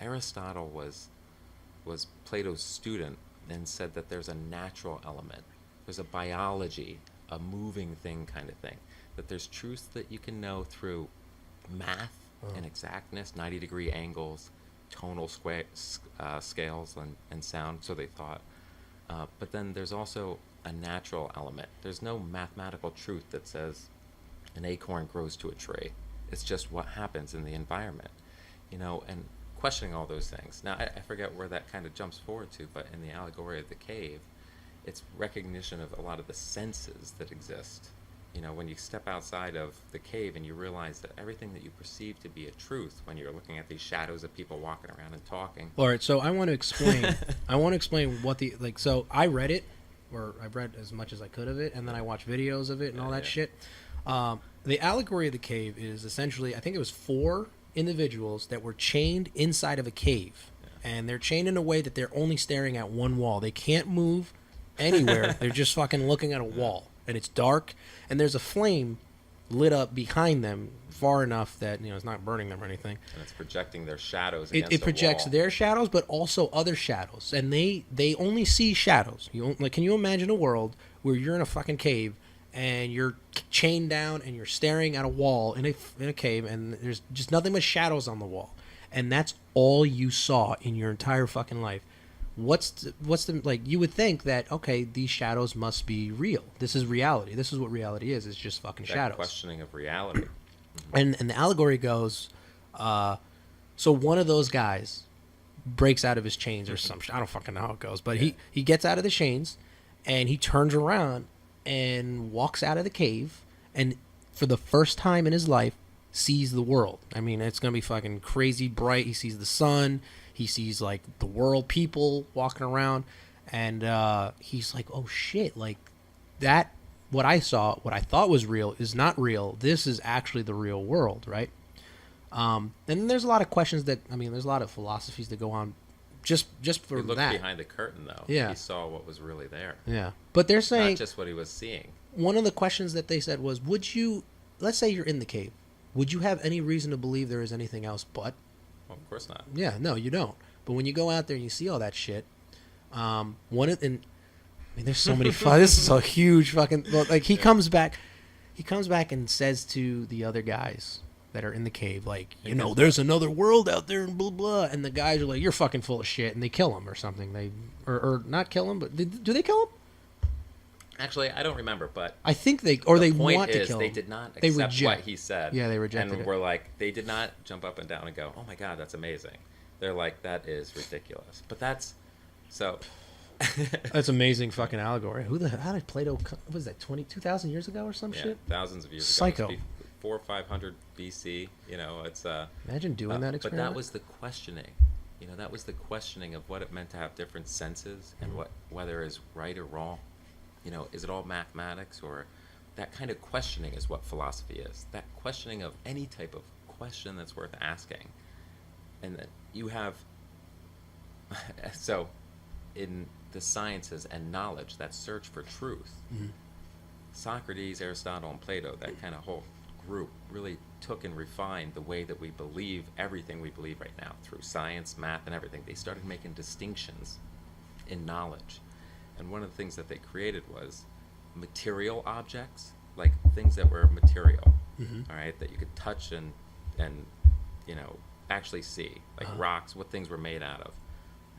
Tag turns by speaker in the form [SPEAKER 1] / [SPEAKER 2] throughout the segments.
[SPEAKER 1] Aristotle was Plato's student and said that there's a natural element, there's a biology, a moving thing kind of thing, that there's truths that you can know through math and exactness, 90-degree angles, tonal scales and sound, so they thought. But then there's also a natural element. There's no mathematical truth that says an acorn grows to a tree. It's just what happens in the environment, and questioning all those things. Now, I forget where that kind of jumps forward to, but in the allegory of the cave, it's recognition of a lot of the senses that exist. When you step outside of the cave and you realize that everything that you perceive to be a truth, when you're looking at these shadows of people walking around and talking.
[SPEAKER 2] All right, so I want to explain. What the So I read it, or I read as much as I could of it, and then I watched videos of it and all that shit. The allegory of the cave is essentially, I think it was 4 individuals that were chained inside of a cave, and they're chained in a way that they're only staring at one wall. They can't move anywhere. They're just fucking looking at a wall, and it's dark, and there's a flame lit up behind them far enough that it's not burning them or anything.
[SPEAKER 1] And it's projecting their shadows against
[SPEAKER 2] it projects
[SPEAKER 1] the wall.
[SPEAKER 2] their shadows, but also other shadows, and they only see shadows. Can you imagine a world where you're in a fucking cave and you're chained down and you're staring at a wall in a cave, and there's just nothing but shadows on the wall, and that's all you saw in your entire fucking life? What's the like? You would think that, okay, these shadows must be real. This is reality. This is what reality is. It's just fucking
[SPEAKER 1] that
[SPEAKER 2] shadows.
[SPEAKER 1] Questioning of reality.
[SPEAKER 2] And the allegory goes, so one of those guys breaks out of his chains or some shit. I don't fucking know how it goes, but he gets out of the chains, and he turns around and walks out of the cave, and for the first time in his life sees the world. I mean, it's gonna be fucking crazy bright. He sees the sun. He sees like the world, people walking around, and he's like, oh shit, like that. What I saw, what I thought was real, is not real. This is actually the real world, right? And there's a lot of questions there's a lot of philosophies that go on just for
[SPEAKER 1] he looked
[SPEAKER 2] that.
[SPEAKER 1] behind the curtain, though.
[SPEAKER 2] Yeah.
[SPEAKER 1] He saw what was really there.
[SPEAKER 2] Yeah. But they're saying...
[SPEAKER 1] Not just what he was seeing.
[SPEAKER 2] One of the questions that they said was, let's say you're in the cave, would you have any reason to believe there is anything else but?
[SPEAKER 1] Well, of course not.
[SPEAKER 2] Yeah, no, you don't. But when you go out there and you see all that shit, there's so many. This is a huge fucking. Well, like he comes back and says to the other guys that are in the cave, like, there's another world out there and blah blah. And the guys are like, you're fucking full of shit, and they kill him or something. Or not kill him, but do they kill him?
[SPEAKER 1] Actually, I don't remember, but
[SPEAKER 2] I think they want to kill him.
[SPEAKER 1] They did not accept what he said.
[SPEAKER 2] Yeah, they rejected
[SPEAKER 1] and
[SPEAKER 2] it.
[SPEAKER 1] were like, they did not jump up and down and go, oh my god, that's amazing. They're like, that is ridiculous. But that's so.
[SPEAKER 2] That's amazing fucking allegory. How did Plato? What was that 2,000 years ago or some shit?
[SPEAKER 1] Thousands of years
[SPEAKER 2] Psycho.
[SPEAKER 1] ago. 400 or 500 BC. It's
[SPEAKER 2] imagine doing that experiment.
[SPEAKER 1] But that was the questioning. That was the questioning of what it meant to have different senses and whether is right or wrong. Is it all mathematics, or that kind of questioning is what philosophy is. That questioning of any type of question that's worth asking. And that you have, so in the sciences and knowledge, that search for truth, Socrates, Aristotle, and Plato, that kind of whole group really took and refined the way that we believe everything we believe right now through science, math, and everything. They started making distinctions in knowledge. And one of the things that they created was material objects, like things that were material, all right, that you could touch and actually see, like rocks, what things were made out of,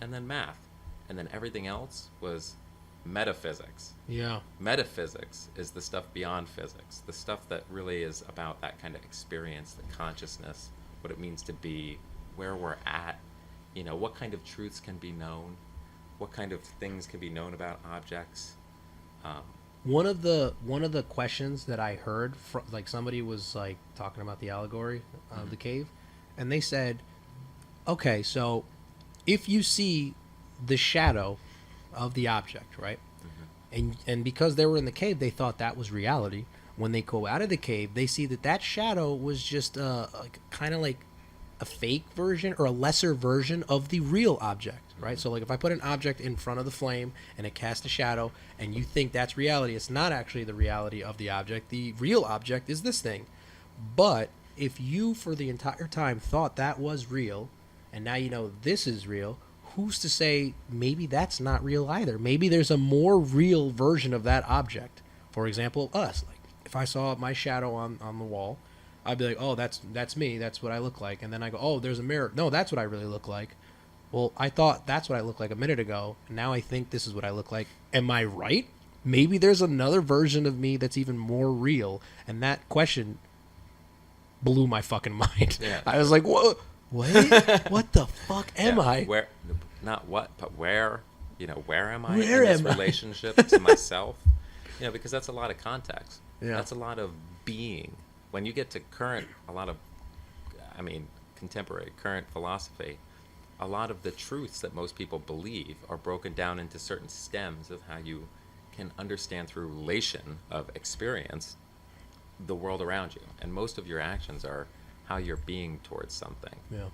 [SPEAKER 1] and then math, and then everything else was metaphysics.
[SPEAKER 2] Yeah.
[SPEAKER 1] Metaphysics is the stuff beyond physics, the stuff that really is about that kind of experience, the consciousness, what it means to be, where we're at, what kind of truths can be known, what kind of things can be known about objects.
[SPEAKER 2] One of the questions that I heard, like somebody was like talking about the allegory of the cave, and they said, okay, so if you see the shadow of the object, right, and because they were in the cave, they thought that was reality. When they go out of the cave, they see that shadow was just kind of like a fake version or a lesser version of the real object, right? So like if I put an object in front of the flame and it casts a shadow and you think that's reality, it's not actually the reality of the object. The real object is this thing. But if you for the entire time thought that was real, and now you know this is real. Who's to say maybe that's not real either? Maybe there's a more real version of that object. For example, us. Like if I saw my shadow on the wall, I'd be like, oh, that's me. That's what I look like. And then I go, oh, there's a mirror. No, that's what I really look like. Well, I thought that's what I looked like a minute ago, and now I think this is what I look like. Am I right? Maybe there's another version of me that's even more real. And that question blew my fucking mind.
[SPEAKER 1] Yeah.
[SPEAKER 2] I was like, whoa, wait, what the fuck am I?
[SPEAKER 1] Where, not what, but where? You know, where am I
[SPEAKER 2] Where
[SPEAKER 1] in this
[SPEAKER 2] am I?
[SPEAKER 1] relationship to myself? You know, because that's a lot of context.
[SPEAKER 2] Yeah.
[SPEAKER 1] That's a lot of being. When you get to current, contemporary, current philosophy, a lot of the truths that most people believe are broken down into certain stems of how you can understand through relation of experience the world around you. And most of your actions are how you're being towards something.
[SPEAKER 2] Yeah.